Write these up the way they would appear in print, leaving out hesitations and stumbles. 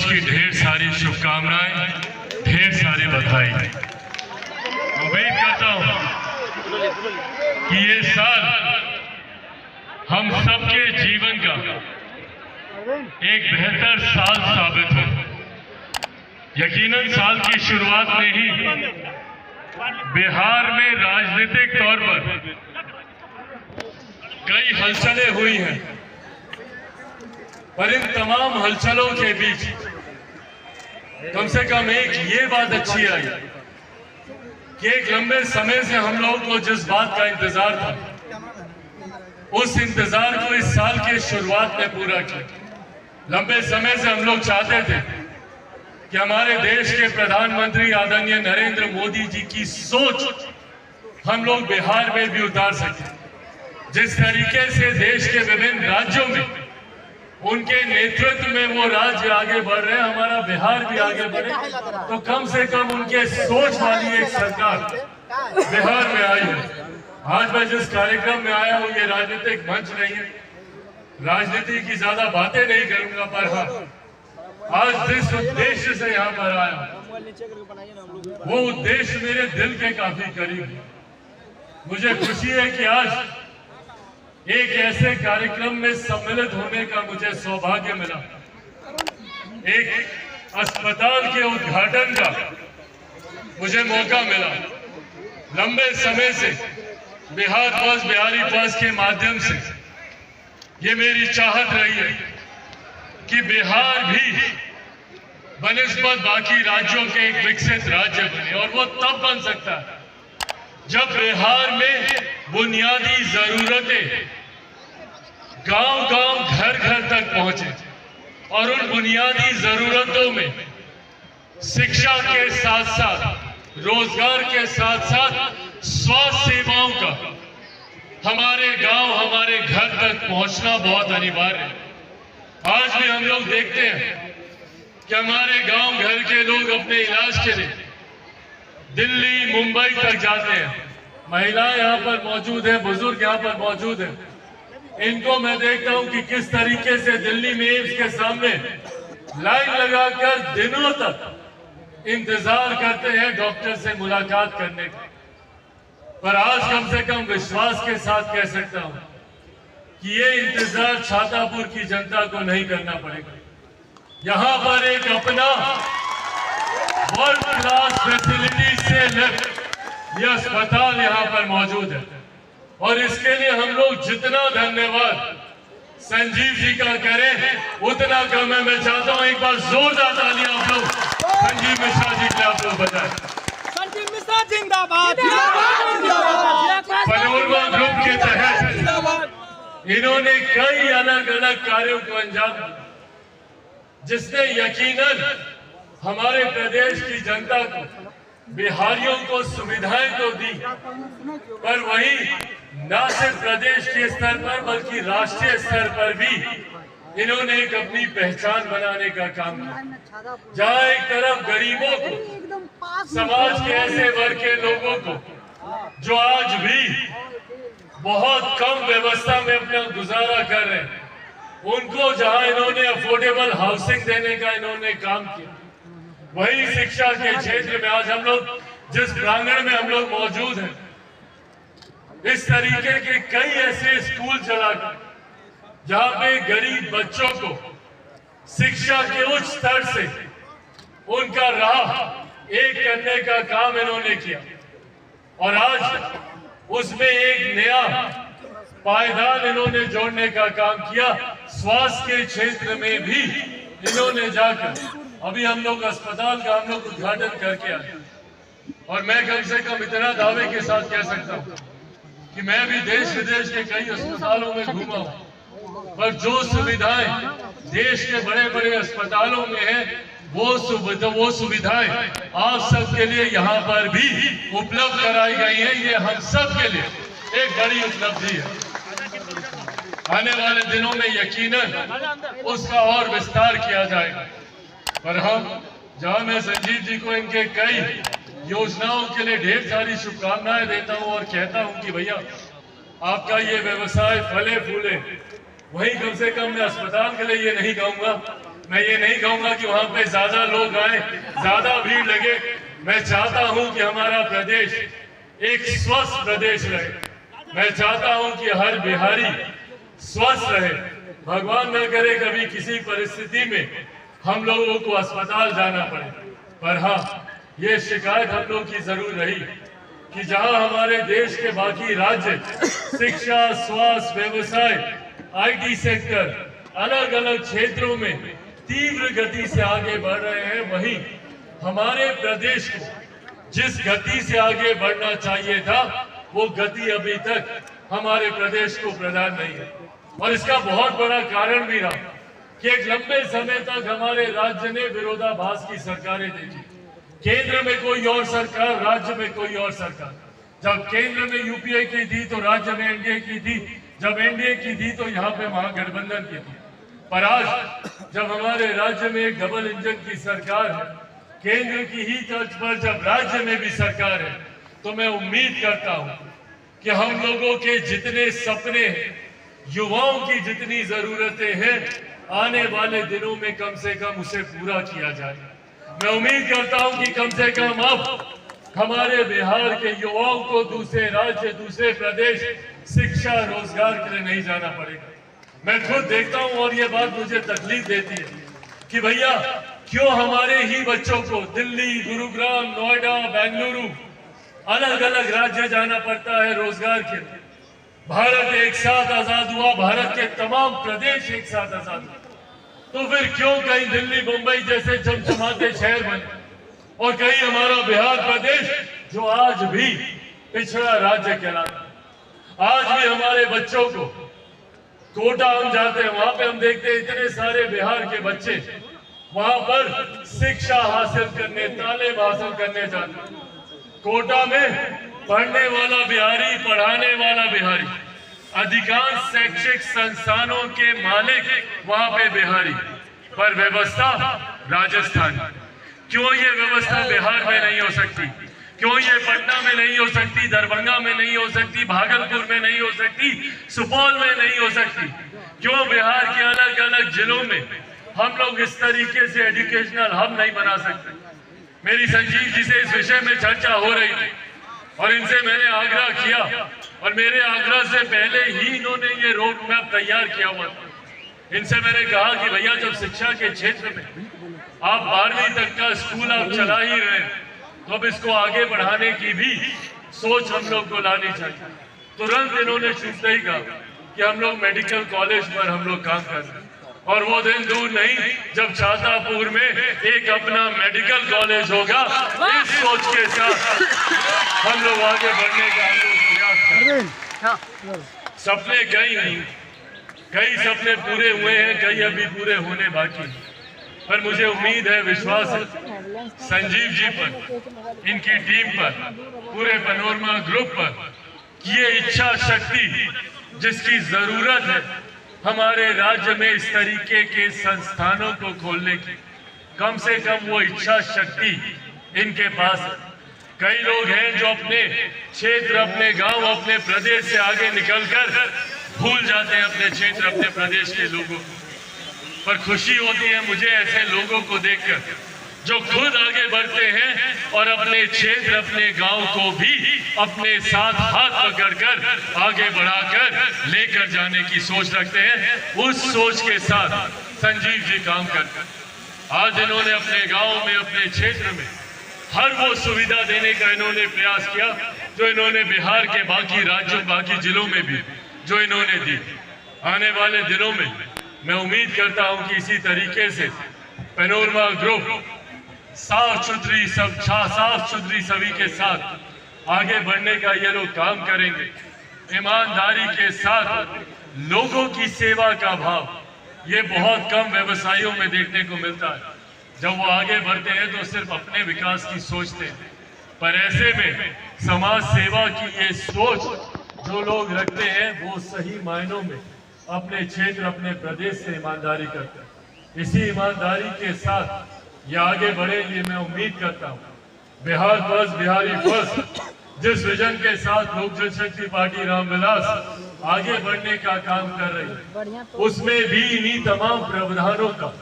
वर्ष की ढेर सारी शुभकामनाएं, ढेर सारी बधाई। उम्मीद करता हूं कि ये साल हम सबके जीवन का एक बेहतर साल साबित हो। यकीनन साल की शुरुआत में ही बिहार में राजनीतिक तौर पर कई हलचलें हुई हैं, पर इन तमाम हलचलों के बीच कम से कम एक ये बात अच्छी आई कि एक लंबे समय से हम लोगों को जिस बात का इंतजार था, उस इंतजार को इस साल की शुरुआत में पूरा किया। लंबे समय से हम लोग चाहते थे कि हमारे देश के प्रधानमंत्री आदरणीय नरेंद्र मोदी जी की सोच हम लोग बिहार में भी उतार सकें। जिस तरीके से देश के विभिन्न राज्यों में उनके नेतृत्व में वो राज्य आगे बढ़ रहे हैं, हमारा बिहार भी आगे बढ़े, तो कम से कम उनके सोच वाली एक सरकार बिहार में आई है। आज मैं जिस कार्यक्रम में आया हूँ, ये राजनीतिक मंच नहीं है, राजनीति की ज्यादा बातें नहीं करूंगा, पर हाँ, आज जिस उद्देश्य से यहाँ पर आया वो उद्देश्य मेरे दिल के काफी करीब है। मुझे खुशी है कि आज एक ऐसे कार्यक्रम में सम्मिलित होने का मुझे सौभाग्य मिला। एक अस्पताल के उद्घाटन का मुझे मौका मिला। लंबे समय से बिहार फर्स्ट, बिहारी फर्स्ट के माध्यम से ये मेरी चाहत रही है कि बिहार भी बनिस्बत बाकी राज्यों के एक विकसित राज्य बने, और वो तब बन सकता है जब बिहार में बुनियादी जरूरतें गांव-गांव, घर-घर तक पहुंचे, और उन बुनियादी जरूरतों में शिक्षा के साथ साथ, रोजगार के साथ साथ स्वास्थ्य सेवाओं का हमारे गांव, हमारे घर तक पहुंचना बहुत अनिवार्य है। आज भी हम लोग देखते हैं कि हमारे गांव घर के लोग अपने इलाज के लिए दिल्ली, मुंबई तक जाते हैं। महिलाएं यहाँ पर मौजूद है, बुजुर्ग यहाँ पर मौजूद है। इनको मैं देखता हूँ कि किस तरीके से दिल्ली में एम्स के सामने लाइन लगाकर दिनों तक इंतजार करते हैं डॉक्टर से मुलाकात करने का। पर आज कम से कम विश्वास के साथ कह सकता हूँ कि ये इंतजार छातापुर की जनता को नहीं करना पड़ेगा। यहाँ पर एक अपना वर्ल्ड क्लास फैसिलिटी से ये अस्पताल यहाँ पर मौजूद है, और इसके लिए हम लोग जितना धन्यवाद संजीव जी का करें उतना कम है। मैं चाहता हूँ एक बार जोरदार तालियां आप लोग संजीव मिश्रा जी के आप लोग बताएं। संजीव मिश्रा जिंदाबाद। पनोरमा ग्रुप के तहत इन्होंने कई अलग अलग कार्यों को अंजाम दिया, जिसने यकीनन हमारे प्रदेश की जनता को, बिहारियों को सुविधाएं तो दी, पर वही न सिर्फ प्रदेश के स्तर पर बल्कि राष्ट्रीय स्तर पर भी इन्होंने एक अपनी पहचान बनाने का काम किया। जहां एक तरफ गरीबों को, समाज के ऐसे वर्ग के लोगों को जो आज भी बहुत कम व्यवस्था में अपना गुजारा कर रहे हैं, उनको जहां इन्होंने अफोर्डेबल हाउसिंग देने का इन्होंने काम किया, वही शिक्षा के क्षेत्र में आज हम लोग जिस प्रांगण में हम लोग मौजूद हैं, इस तरीके के कई ऐसे स्कूल चलाकर जहां पे गरीब बच्चों को शिक्षा के उच्च स्तर से उनका राह एक करने का काम इन्होंने किया, और आज उसमें एक नया पायदान इन्होंने जोड़ने का काम किया। स्वास्थ्य के क्षेत्र में भी इन्होंने जाकर अभी हम लोग अस्पताल का हम लोग उद्घाटन करके आए, और मैं कम से कम इतना दावे के साथ कह सकता हूँ कि मैं भी देश विदेश के कई अस्पतालों में घूमा हूँ, पर जो सुविधाएं देश के बड़े बड़े अस्पतालों में है, वो सुविधाएं आप सबके लिए यहाँ पर भी उपलब्ध कराई गई है। ये हम सब के लिए एक बड़ी उपलब्धि है। आने वाले दिनों में यकीनन उसका और विस्तार किया जाएगा। पर हम जहां मैं संजीव जी को इनके कई योजनाओं के लिए ढेर सारी शुभकामनाएं देता हूं और कहता हूं कि भैया आपका ये व्यवसाय फले फूले, वहीं कम से कम मैं अस्पताल के लिए ये नहीं कहूंगा, मैं ये नहीं कहूंगा कि वहां पे ज्यादा लोग आए, ज्यादा भीड़ लगे। मैं चाहता हूं कि हमारा प्रदेश एक स्वस्थ प्रदेश रहे। मैं चाहता हूं कि हर बिहारी स्वस्थ रहे। भगवान न करे कभी किसी परिस्थिति में हम लोगों को अस्पताल जाना पड़े। पर हाँ, ये शिकायत हम लोग की जरूर रही कि जहां हमारे देश के बाकी राज्य शिक्षा, स्वास्थ्य, व्यवसाय, IT सेक्टर, अलग अलग क्षेत्रों में तीव्र गति से आगे बढ़ रहे हैं, वहीं हमारे प्रदेश को जिस गति से आगे बढ़ना चाहिए था वो गति अभी तक हमारे प्रदेश को प्रदान नहीं है। और इसका बहुत बड़ा कारण भी रहा कि एक लंबे समय तक हमारे राज्य ने विरोधाभास की सरकारें देखी। केंद्र में कोई और सरकार, राज्य में कोई और सरकार। जब केंद्र में UPA की थी तो राज्य में NDA की थी, जब NDA की थी तो यहाँ पे महागठबंधन की थी। पर आज जब हमारे राज्य में एक डबल इंजन की सरकार है, केंद्र की ही तर्ज पर जब राज्य में भी सरकार है, तो मैं उम्मीद करता हूं कि हम लोगों के जितने सपने हैं, युवाओं की जितनी जरूरतें हैं, आने वाले दिनों में कम से कम उसे पूरा किया जाए। मैं उम्मीद करता हूं कि कम से कम अब हमारे बिहार के युवाओं को दूसरे राज्य, दूसरे प्रदेश शिक्षा, रोजगार के लिए नहीं जाना पड़ेगा। मैं खुद देखता हूं और ये बात मुझे तकलीफ देती है कि भैया क्यों हमारे ही बच्चों को दिल्ली, गुरुग्राम, नोएडा, बेंगलुरु, अलग अलग राज्य जाना पड़ता है रोजगार के लिए। भारत एक साथ आजाद हुआ, भारत के तमाम प्रदेश एक साथ आजाद हुए, तो फिर क्यों कहीं दिल्ली, मुंबई जैसे चमचमाते शहर बने और कहीं हमारा बिहार प्रदेश जो आज भी पिछड़ा राज्य कहलाता है। आज भी हमारे बच्चों को कोटा हम जाते हैं, वहां पे हम देखते हैं इतने सारे बिहार के बच्चे वहां पर शिक्षा हासिल करने, तालीम हासिल करने जाते हैं। कोटा में पढ़ने वाला बिहारी, पढ़ाने वाला बिहारी, अधिकांश शैक्षिक संस्थानों के मालिक वहां पे बिहारी, पर व्यवस्था राजस्थान। क्यों ये व्यवस्था बिहार में नहीं हो सकती? क्यों ये पटना में नहीं हो सकती, दरभंगा में नहीं हो सकती, भागलपुर में नहीं हो सकती, सुपौल में नहीं हो सकती? क्यों बिहार के अलग अलग जिलों में हम लोग इस तरीके से एजुकेशनल हब नहीं बना सकते? मेरी संजीव जी से इस विषय में चर्चा हो रही थी और इनसे मैंने आग्रह किया और मेरे आग्रह से पहले ही इन्होंने ये रोड मैप तैयार किया हुआ था। इनसे मैंने कहा कि भैया जब शिक्षा के क्षेत्र में आप 12वीं तक का स्कूल आप चला ही रहे हैं, तो अब इसको आगे बढ़ाने की भी सोच हम लोग को लानी चाहिए। तुरंत इन्होंने छूटते ही कहा कि हम लोग मेडिकल कॉलेज पर हम लोग काम कर रहे हैं और वो दिन दूर नहीं जब छातापुर में एक अपना मेडिकल कॉलेज होगा। इस सोच के साथ हम लोग आगे बढ़ने का हम लोग प्रयास करें। सपने कई सपने पूरे हुए हैं, कई अभी पूरे होने बाकी हैं, पर मुझे उम्मीद है, विश्वास है संजीव जी पर, इनकी टीम पर, पूरे पैनोरमा ग्रुप पर कि ये इच्छा शक्ति जिसकी जरूरत है हमारे राज्य में इस तरीके के संस्थानों को खोलने की, कम से कम वो इच्छा शक्ति इनके पास है। कई लोग हैं जो अपने क्षेत्र, अपने गांव, अपने प्रदेश से आगे निकलकर भूल जाते हैं अपने क्षेत्र, अपने प्रदेश के लोगों को। पर खुशी होती है मुझे ऐसे लोगों को देखकर जो खुद आगे बढ़ते हैं और अपने क्षेत्र, अपने गांव को भी अपने साथ हाथ पकड़कर आगे बढ़ाकर लेकर जाने की सोच रखते हैं। उस सोच के साथ संजीव जी काम करते हैं। आज इन्होंने अपने गांव में, अपने क्षेत्र में हर वो सुविधा देने का इन्होंने प्रयास किया जो इन्होंने बिहार के बाकी राज्यों, बाकी जिलों में भी जो इन्होंने दी। आने वाले दिनों में मैं उम्मीद करता हूं कि इसी तरीके से पैनोरमा ग्रुप साफ सुथरी सभी के साथ आगे बढ़ने का ये लोग काम करेंगे। ईमानदारी के साथ लोगों की सेवा का भाव ये बहुत कम व्यवसायियों में देखने को मिलता है। जब वो आगे बढ़ते हैं तो सिर्फ अपने विकास की सोचते हैं, पर ऐसे में समाज सेवा की ये सोच जो लोग रखते हैं वो सही मायनों में अपने क्षेत्र, अपने प्रदेश से ईमानदारी करते हैं। इसी ईमानदारी के साथ ये आगे बढ़ेंगे। मैं उम्मीद करता हूँ बिहार फर्स्ट, बिहारी फर्स्ट जिस विजन के साथ लोक जनशक्ति पार्टी रामविलास आगे बढ़ने का काम कर रही है, उसमें भी इन्हीं तमाम प्रावधानों का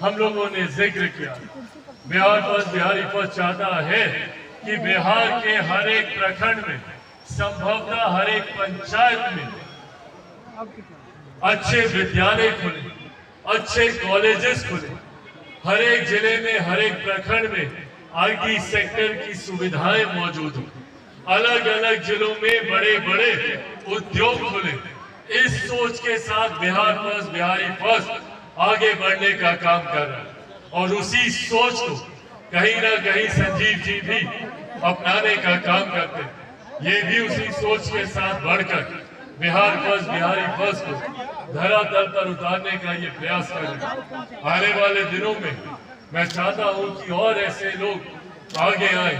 हम लोगों ने जिक्र किया। बिहार फर्स्ट, बिहारी फर्स्ट चाहता है कि बिहार के हर एक प्रखंड में, संभवतः हर एक पंचायत में अच्छे विद्यालय खुले, अच्छे कॉलेजेस खुले, हर एक जिले में, हर एक प्रखंड में आईटी सेक्टर की सुविधाएं मौजूद हो, अलग अलग जिलों में बड़े बड़े उद्योग खुले। इस सोच के साथ बिहार फर्स्ट, बिहारी फर्स्ट आगे बढ़ने का काम कर रहा है और उसी सोच को कहीं ना कहीं संजीव जी भी अपनाने का काम करते हैं। ये भी उसी सोच के साथ बढ़कर बिहार फर्स्ट, बिहारी फर्स्ट को धरातल पर उतारने का ये प्रयास कर रहे हैं। आने वाले दिनों में मैं चाहता हूं कि और ऐसे लोग आगे आए।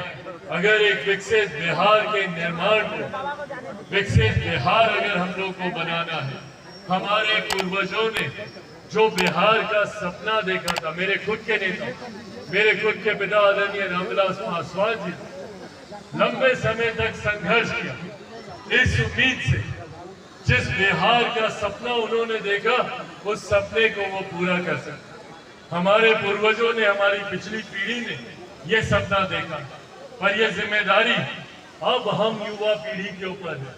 अगर एक विकसित बिहार के निर्माण को, विकसित बिहार अगर हम लोग को बनाना है, हमारे पूर्वजों ने जो बिहार का सपना देखा था, मेरे खुद के नेता, मेरे खुद के पिता आदरणीय रामविलास पासवान जी लंबे समय तक संघर्ष किया इस उम्मीद से, जिस बिहार का सपना उन्होंने देखा उस सपने को वो पूरा कर सके। हमारे पूर्वजों ने, हमारी पिछली पीढ़ी ने ये सपना देखा, पर यह जिम्मेदारी अब हम युवा पीढ़ी के ऊपर है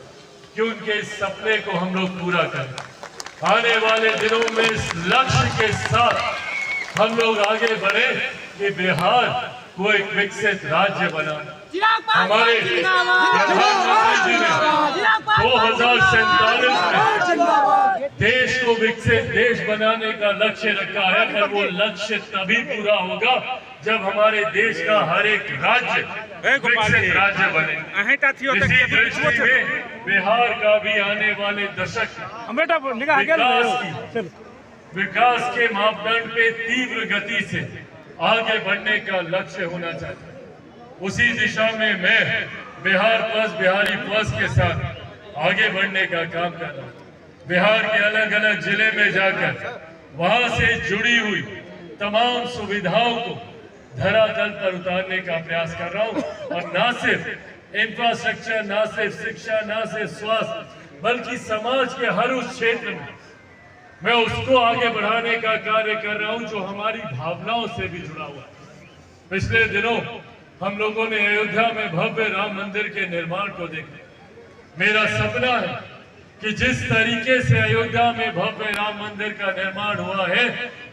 कि उनके इस सपने को हम लोग पूरा करें। आने वाले दिनों में इस लक्ष्य के साथ हम लोग आगे बढ़े कि बिहार को एक विकसित राज्य बनाना। हमारे प्रधानमंत्री जी ने 2047 में देश को विकसित देश बनाने का लक्ष्य रखा है, पर वो लक्ष्य तभी पूरा होगा जब हमारे देश का हर एक राज्य विकसित राज्य बने। इसी दृष्टि में बिहार का भी आने वाले दशक विकास के मापदंड पे तीव्र गति से आगे बढ़ने का लक्ष्य होना चाहिए। उसी दिशा में मैं बिहार फर्स्ट, बिहारी फर्स्ट के साथ आगे बढ़ने का काम कर रहा हूँ। बिहार के अलग अलग जिले में जाकर वहां से जुड़ी हुई तमाम सुविधाओं को धरातल पर उतारने का प्रयास कर रहा हूँ, और न सिर्फ इंफ्रास्ट्रक्चर, न सिर्फ शिक्षा, न सिर्फ स्वास्थ्य, बल्कि समाज के हर उस क्षेत्र में मैं उसको आगे बढ़ाने का कार्य कर रहा हूं जो हमारी भावनाओं से भी जुड़ा हुआ है। पिछले दिनों हम लोगों ने अयोध्या में भव्य राम मंदिर के निर्माण को देखा। मेरा सपना है कि जिस तरीके से अयोध्या में भव्य राम मंदिर का निर्माण हुआ है,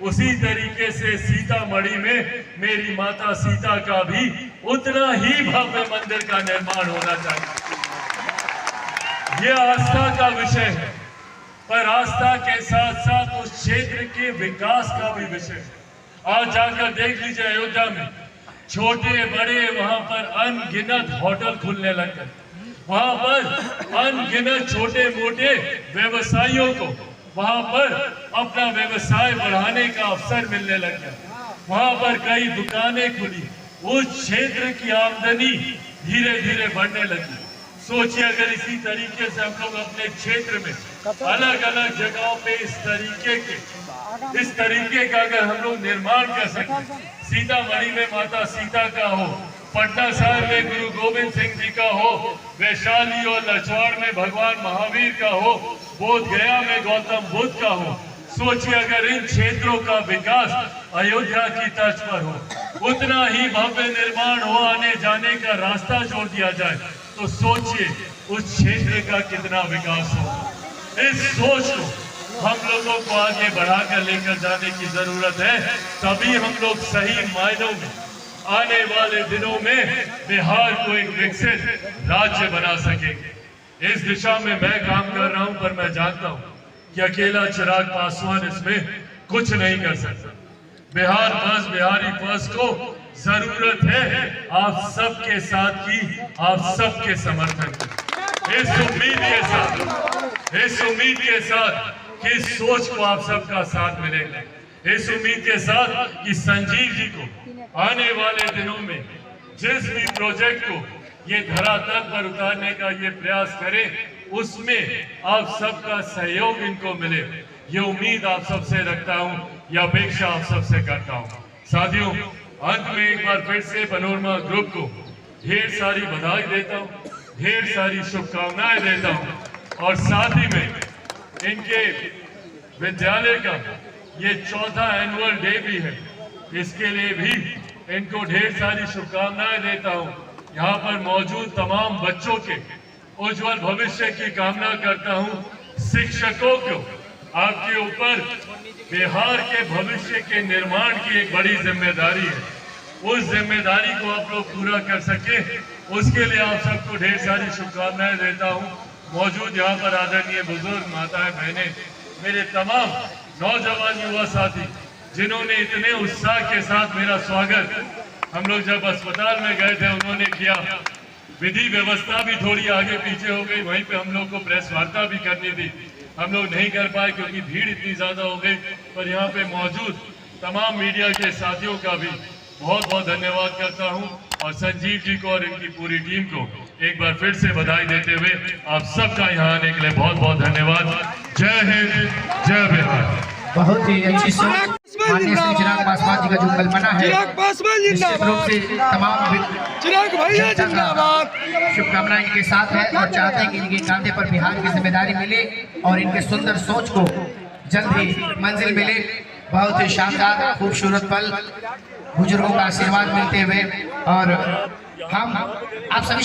उसी तरीके से सीतामढ़ी में मेरी माता सीता का भी उतना ही भव्य मंदिर का निर्माण होना चाहिए। यह आस्था का विषय है, पर आस्था के साथ साथ उस क्षेत्र के विकास का भी विषय है। आज जाकर देख लीजिए, अयोध्या में छोटे बड़े वहां पर अनगिनत होटल खुलने लग गए। वहां पर अनगिनत छोटे मोटे व्यवसायियों को वहां पर अपना व्यवसाय बढ़ाने का अवसर मिलने लग गया। वहां पर कई दुकानें खुली, उस क्षेत्र की आमदनी धीरे धीरे बढ़ने लगी। सोचिए, अगर इसी तरीके से हम लोग अपने क्षेत्र में अलग अलग जगहों पे इस तरीके का अगर हम लोग निर्माण कर सकें, सीतामढ़ी में माता सीता का हो, पटना साहिब में गुरु गोविंद सिंह जी का हो, वैशाली और लछवाड़ में भगवान महावीर का हो, बोध गया में गौतम बुद्ध का हो। सोचिए, अगर इन क्षेत्रों का विकास अयोध्या की तर्ज पर हो, उतना ही भव्य निर्माण हो, आने जाने का रास्ता जोड़ दिया जाए, तो सोचिए उस क्षेत्र का कितना विकास हो। इस सोच को हम लोगों को आगे बढ़ाकर लेकर जाने की जरूरत है, तभी हम लोग सही मायनों में आने वाले दिनों में बिहार को एक विकसित राज्य बना सकेंगे। इस दिशा में मैं काम कर रहा हूं, पर मैं जानता हूं कि अकेला चिराग पासवान इसमें कुछ नहीं कर सकता। बिहार फर्स्ट, बिहारी फर्स्ट को जरूरत है आप सबके साथ की, आप सबके समर्थन की। इस उम्मीद के साथ कि इस सोच को आप सबका साथ मिलेगा, इस उम्मीद के साथ कि संजीव जी को आने वाले दिनों में जिस भी प्रोजेक्ट को ये धरातल पर उतारने का ये प्रयास करे, उसमें आप सबका सहयोग इनको मिले, ये उम्मीद आप सबसे रखता हूं, यह अपेक्षा आप सबसे करता हूं। साथियों, अंत में एक बार फिर से पैनोरमा ग्रुप को ढेर सारी बधाई देता हूं, ढेर सारी शुभकामनाएं देता हूं, और साथ ही में इनके विद्यालय का ये चौथा एनुअल डे भी है, इसके लिए भी इनको ढेर सारी शुभकामनाएं देता हूँ। यहाँ पर मौजूद तमाम बच्चों के उज्जवल भविष्य की कामना करता हूँ। शिक्षकों को आपके ऊपर बिहार के भविष्य के निर्माण की एक बड़ी जिम्मेदारी है। उस जिम्मेदारी को आप लोग पूरा कर सके, उसके लिए आप सबको ढेर सारी शुभकामनाएं देता हूँ। मौजूद यहाँ पर आदरणीय बुजुर्ग माताएं बहनें, मेरे तमाम नौजवान युवा साथी जिन्होंने इतने उत्साह के साथ मेरा स्वागत हम लोग जब अस्पताल में गए थे उन्होंने किया। विधि व्यवस्था भी थोड़ी आगे पीछे हो गई, वहीं पे हम लोग को प्रेस वार्ता भी करनी थी, हम लोग नहीं कर पाए क्योंकि भीड़ इतनी ज्यादा हो गई। पर यहाँ पे मौजूद तमाम मीडिया के साथियों का भी बहुत बहुत धन्यवाद करता हूँ और संजीव जी को और इनकी पूरी टीम को एक बार फिर से बधाई देते हुए आप सबका यहाँ आने के लिए बहुत बहुत धन्यवाद। जय हिंद, जय बिहार। बहुत ही अच्छी सोच माननीय श्री चिराग पासवान जी का जो कल्पना है, चिराग पासवान निश्चित रूप से तमाम चिराग भैया जिंदाबाद। शुभकामनाएं इनके साथ है और चाहते हैं कि इनके कांधे पर बिहार की जिम्मेदारी मिले और इनके सुंदर सोच को जल्द ही मंजिल मिले। बहुत ही शानदार खूबसूरत पल, बुजुर्गों का आशीर्वाद मिलते हुए और हम आप सभी